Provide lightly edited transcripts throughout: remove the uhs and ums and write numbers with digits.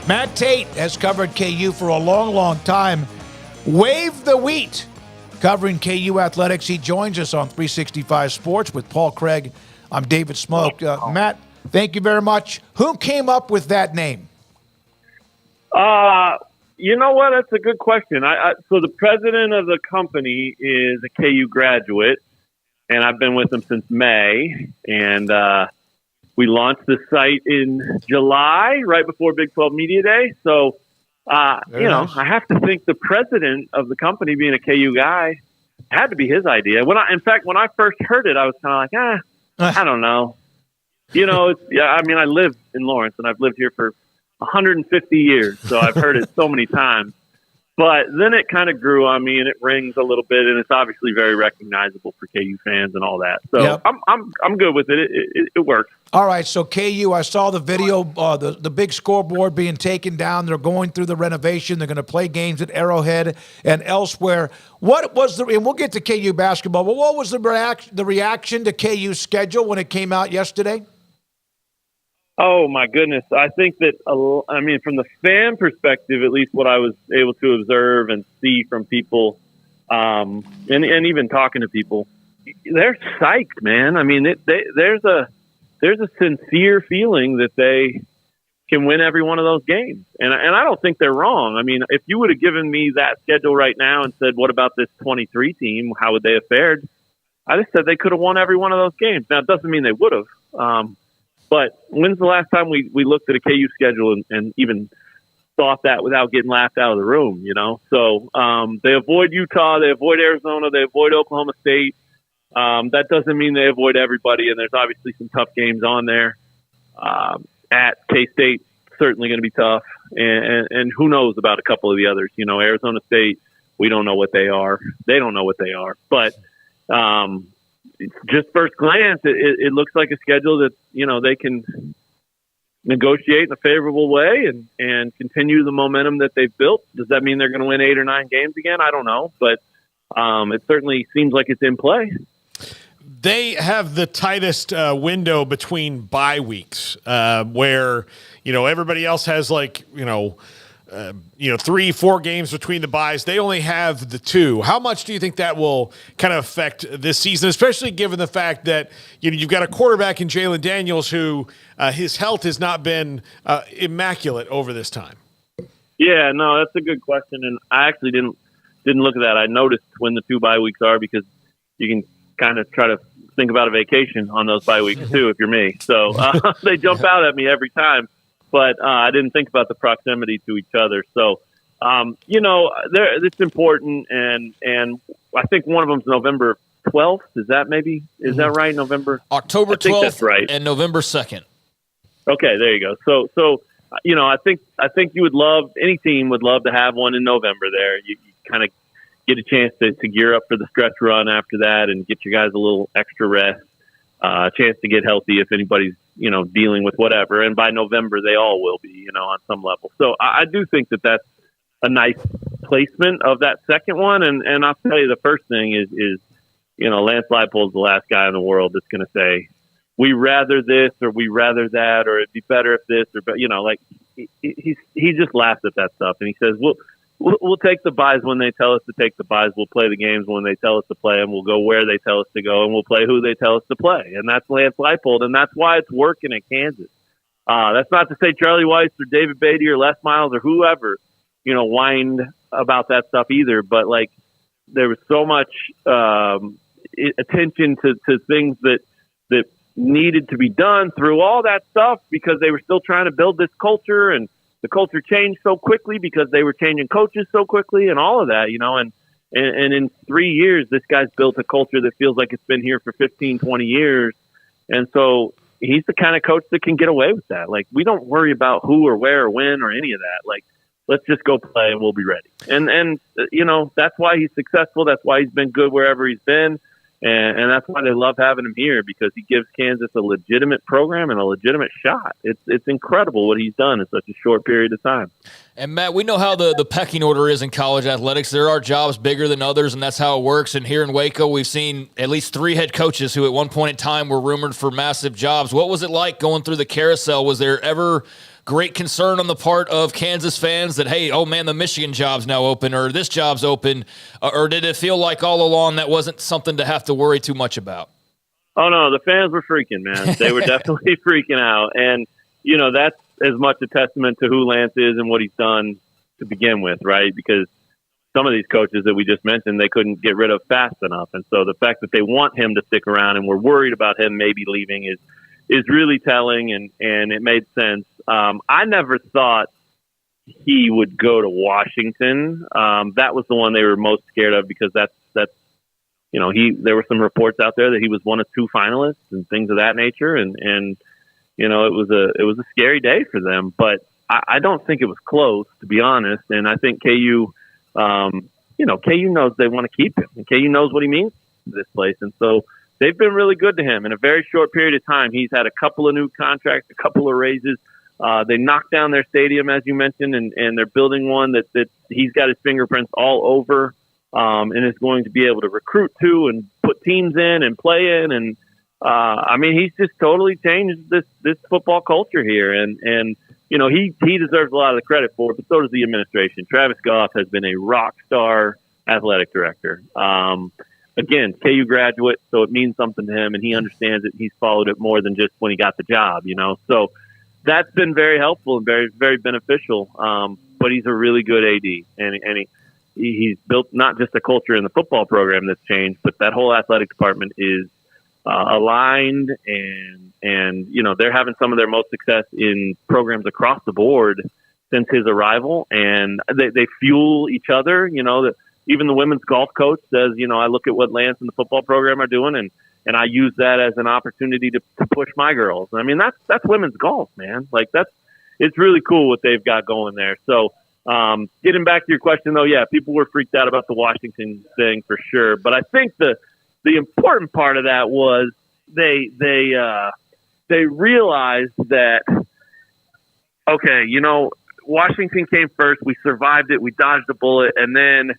Matt Tait has covered KU for a long, long time. Wave the wheat, covering KU athletics. He joins us on 365 Sports with Paul Craig. I'm David Smoak. Matt, thank you very much. Who came up with that name? You know what? That's a good question. So the president of the company is a KU graduate, and I've been with him since May. And we launched the site in July, right before Big 12 Media Day. So, nice. I have to think the president of the company, being a KU guy, had to be his idea. When I first heard it, I was kind of like, I don't know. I live in Lawrence, and I've lived here for 150 years, so I've heard it so many times. But then it kind of grew on me, and it rings a little bit, and it's obviously very recognizable for KU fans and all that. So yep. I'm good with it. It works. All right, so KU, I saw the video, the big scoreboard being taken down. They're going through the renovation. They're going to play games at Arrowhead and elsewhere. What was and we'll get to KU basketball, but what was the reaction to KU's schedule when it came out yesterday? Oh, my goodness. I think that, from the fan perspective, at least what I was able to observe and see from people, and even talking to people, they're psyched, man. I mean, there's a sincere feeling that they can win every one of those games. And I don't think they're wrong. I mean, if you would have given me that schedule right now and said, what about this 23 team? How would they have fared? I just said they could have won every one of those games. Now, it doesn't mean they would have. But when's the last time we looked at a KU schedule and even thought that without getting laughed out of the room, So they avoid Utah, they avoid Arizona, they avoid Oklahoma State. That doesn't mean they avoid everybody, and there's obviously some tough games on there. At K-State, certainly going to be tough, and who knows about a couple of the others. Arizona State, we don't know what they are. They don't know what they are. But just first glance, it looks like a schedule that, they can negotiate in a favorable way and continue the momentum that they've built. Does that mean they're going to win 8 or 9 games again? I don't know, but it certainly seems like it's in play. They have the tightest window between bye weeks, where everybody else has 3-4 games between the byes. They only have the 2. How much do you think that will kind of affect this season, especially given the fact that you've got a quarterback in Jalen Daniels who his health has not been immaculate over this time? Yeah, no, that's a good question, and I actually didn't look at that. I noticed when the 2 bye weeks are, because you can kind of try to think about a vacation on those bye weeks too if you're me. So they jump out at me every time. But I didn't think about the proximity to each other. So, it's important. And I think one of them is November 12th. Is that right? November? October 12th that's right. And November 2nd. Okay, there you go. So I think any team would love to have one in November there. You kind of get a chance to gear up for the stretch run after that and get your guys a little extra rest, a chance to get healthy if anybody's, dealing with whatever. And by November, they all will be, on some level. So I do think that that's a nice placement of that second one. And I'll tell you, the first thing is Lance Leipold's the last guy in the world that's going to say, we rather this or we rather that, or it'd be better if this, or, he just laughs at that stuff. And he says, we'll take the buys when they tell us to take the buys. We'll play the games when they tell us to play them. We'll go where they tell us to go, and we'll play who they tell us to play. And that's Lance Leipold, and that's why it's working at Kansas. That's not to say Charlie Weiss or David Beatty or Les Miles or whoever, whined about that stuff either. But, there was so much attention to things that needed to be done through all that stuff because they were still trying to build this culture, and the culture changed so quickly because they were changing coaches so quickly and all of that, and in 3 years, this guy's built a culture that feels like it's been here for 15, 20 years. And so he's the kind of coach that can get away with that. We don't worry about who or where or when or any of that. Let's just go play and we'll be ready. And that's why he's successful. That's why he's been good wherever he's been. And that's why they love having him here, because he gives Kansas a legitimate program and a legitimate shot. It's incredible what he's done in such a short period of time. And, Matt, we know how the pecking order is in college athletics. There are jobs bigger than others, and that's how it works. And here in Waco, we've seen at least 3 head coaches who at one point in time were rumored for massive jobs. What was it like going through the carousel? Was there ever great concern on the part of Kansas fans that, hey, oh, man, the Michigan job's now open or this job's open? Or did it feel like all along that wasn't something to have to worry too much about? Oh, no, the fans were freaking, man. They were definitely freaking out. And, you know, that's as much a testament to who Lance is and what he's done to begin with, right? Because some of these coaches that we just mentioned, they couldn't get rid of fast enough. And so the fact that they want him to stick around and we're worried about him maybe leaving is really telling, and it made sense. I never thought he would go to Washington. That was the one they were most scared of, because that's you know, there were some reports out there that he was one of 2 finalists and things of that nature, and you know, it was a scary day for them. But I don't think it was close, to be honest. And I think KU, you know, KU knows they want to keep him, and KU knows what he means to this place, and so they've been really good to him in a very short period of time. He's had a couple of new contracts, a couple of raises. They knocked down their stadium, as you mentioned, and they're building one that he's got his fingerprints all over, and is going to be able to recruit to and put teams in and play in. And I mean, he's just totally changed this football culture here. And you know, he deserves a lot of the credit for it, but so does the administration. Travis Goff has been a rock star athletic director. Again, KU graduate, so it means something to him, and he understands it. He's followed it more than just when he got the job, you know. So that's been very helpful and very, very beneficial. But he's a really good AD, and he's built not just a culture in the football program that's changed, but that whole athletic department is aligned, and you know, they're having some of their most success in programs across the board since his arrival, and they fuel each other. You know, even the women's golf coach says, you know, I look at what Lance and the football program are doing, and I use that as an opportunity to push my girls. I mean, that's women's golf, man. Like, it's really cool what they've got going there. So, getting back to your question though, yeah, people were freaked out about the Washington thing for sure. But I think the important part of that was they realized that, okay, you know, Washington came first. We survived it. We dodged a bullet. And then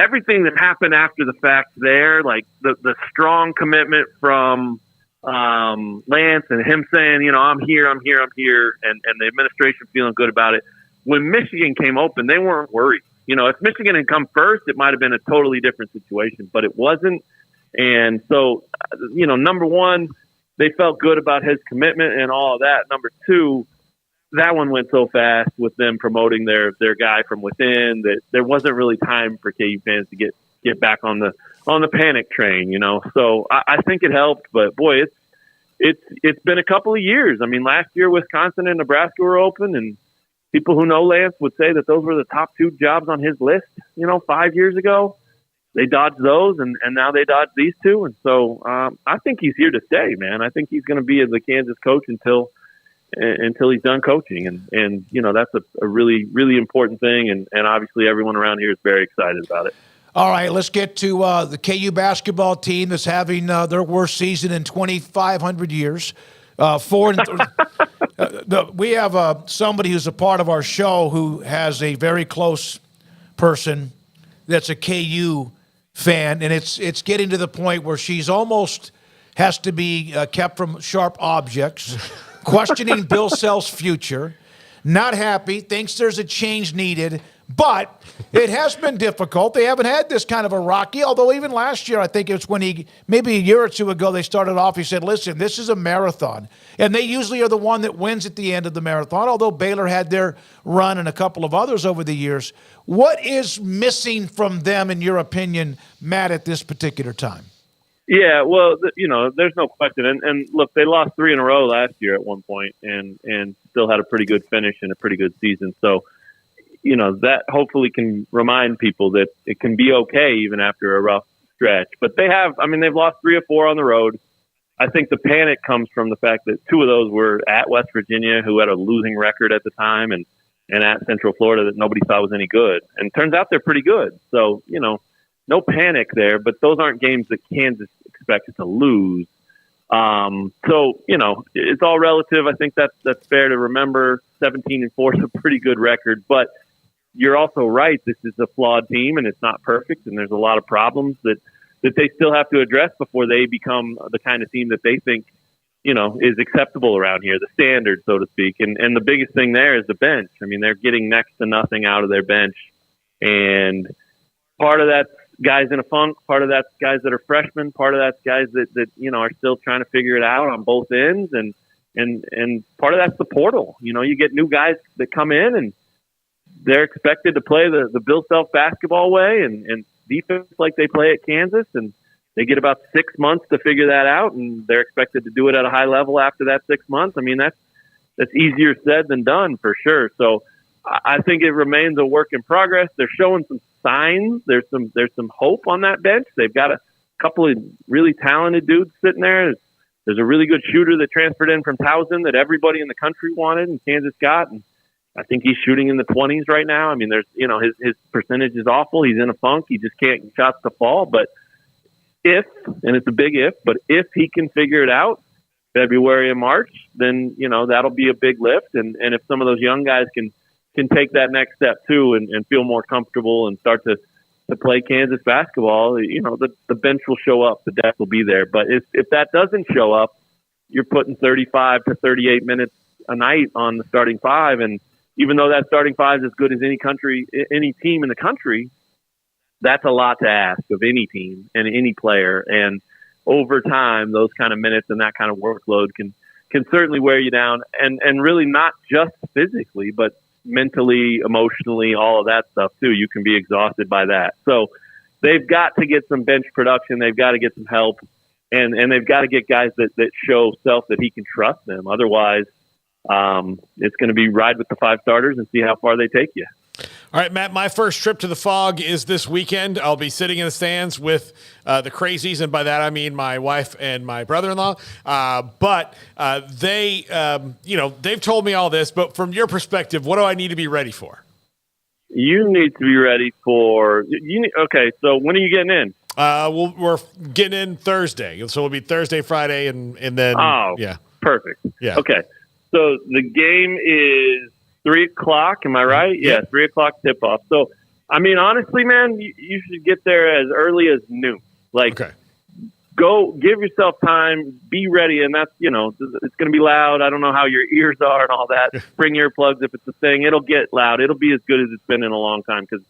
everything that happened after the fact there, like the strong commitment from Lance and him saying, you know, I'm here, and the administration feeling good about it. When Michigan came open, they weren't worried. You know, if Michigan had come first, it might have been a totally different situation, but it wasn't. And so, you know, number one, they felt good about his commitment and all of that. Number two, that one went so fast with them promoting their guy from within that there wasn't really time for KU fans to get back on the panic train, you know. So I think it helped, but boy, it's been a couple of years. I mean, last year Wisconsin and Nebraska were open, and people who know Lance would say that those were the top 2 jobs on his list, you know, 5 years ago. They dodged those, and now they dodged these 2. And so I think he's here to stay, man. I think he's going to be the Kansas coach until he's done coaching. And you know, that's a really, really important thing. And obviously everyone around here is very excited about it. All right, let's get to the KU basketball team that's having their worst season in 2,500 years. We have somebody who's a part of our show who has a very close person that's a KU fan, and it's getting to the point where she's almost has to be kept from sharp objects, questioning Bill Self's future, not happy, thinks there's a change needed. But it has been difficult. They haven't had this kind of a rocky, although even last year, I think it's when maybe a year or 2 ago, they started off, he said, listen, this is a marathon. And they usually are the one that wins at the end of the marathon, although Baylor had their run and a couple of others over the years. What is missing from them, in your opinion, Matt, at this particular time? Yeah, well, you know, there's no question. And look, they lost 3 in a row last year at one point and still had a pretty good finish and a pretty good season. So, you know, that hopefully can remind people that it can be okay even after a rough stretch. But they've lost 3 or 4 on the road. I think the panic comes from the fact that 2 of those were at West Virginia, who had a losing record at the time, and at Central Florida that nobody thought was any good. And turns out they're pretty good. So, you know, no panic there, but those aren't games that Kansas expected to lose. So, it's all relative. I think that's fair to remember. 17-4 is a pretty good record, but you're also right. This is a flawed team and it's not perfect. And there's a lot of problems that they still have to address before they become the kind of team that they think, is acceptable around here, the standard, so to speak. And the biggest thing there is the bench. I mean, they're getting next to nothing out of their bench. And part of that's guys in a funk, part of that's guys that are freshmen, part of that's guys that are still trying to figure it out on both ends. And part of that's the portal. You get new guys that come in and they're expected to play the Bill Self basketball way and defense like they play at Kansas, and they get about 6 months to figure that out, and they're expected to do it at a high level after that 6 months. I mean, that's easier said than done for sure. So I think it remains a work in progress. They're showing some signs. There's some hope on that bench. They've got a couple of really talented dudes sitting there. There's a really good shooter that transferred in from Towson that everybody in the country wanted and Kansas got, and I think he's shooting in the 20s right now. I mean, there's his percentage is awful. He's in a funk. He just can't get shots to fall. But if, and it's a big if, but if he can figure it out February and March, then, that'll be a big lift. And if some of those young guys can take that next step too and feel more comfortable and start to play Kansas basketball, the bench will show up, the depth will be there. But if that doesn't show up, you're putting 35 to 38 minutes a night on the starting five. And even though that starting five is as good as any team in the country, that's a lot to ask of any team and any player. And over time, those kind of minutes and that kind of workload can certainly wear you down, and really not just physically, but mentally, emotionally, all of that stuff too. You can be exhausted by that. So they've got to get some bench production. They've got to get some help, and they've got to get guys that show Self that he can trust them. Otherwise, it's going to be ride with the five starters and see how far they take you. All right, Matt, my first trip to the Fog is this weekend. I'll be sitting in the stands with the crazies, and by that I mean my wife and my brother-in-law. But they've told me all this, but from your perspective, what do I need to be ready for? You need to be ready for okay, so when are you getting in? We're getting in Thursday. So it'll be Thursday, Friday, and then yeah. Perfect. Yeah. Okay. So the game is 3:00. Am I right? Yeah, 3:00 tip off. So, I mean, honestly, man, you should get there as early as noon. Go give yourself time, be ready. And that's, it's going to be loud. I don't know how your ears are and all that. Bring earplugs if it's a thing. It'll get loud. It'll be as good as it's been in a long time, because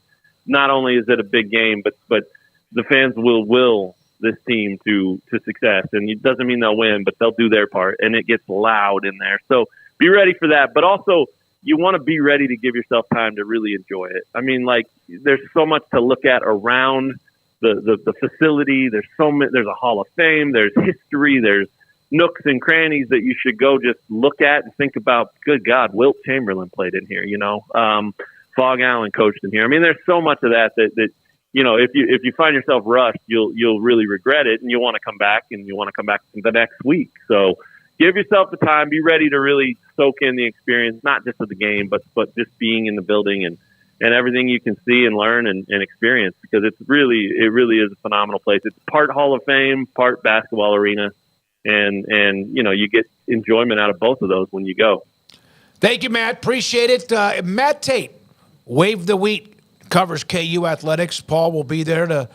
not only is it a big game, but the fans will this team to success. And it doesn't mean they'll win, but they'll do their part, and it gets loud in there. So be ready for that. But also, you want to be ready to give yourself time to really enjoy it. I mean, there's so much to look at around the facility. There's there's a Hall of Fame, there's history, there's nooks and crannies that you should go just look at and think about. Good God, Wilt Chamberlain played in here, Fog Allen coached in here. I mean, there's so much of that if you find yourself rushed, you'll really regret it, and you'll want to come back, and you want to come back the next week. So give yourself the time, be ready to really soak in the experience, not just of the game, but just being in the building and everything you can see and learn and experience, because it really is a phenomenal place. It's part Hall of Fame, part basketball arena, and you get enjoyment out of both of those when you go. Thank you, Matt. Appreciate it. Matt Tait, Wave the Wheat, covers KU athletics. Paul will be there to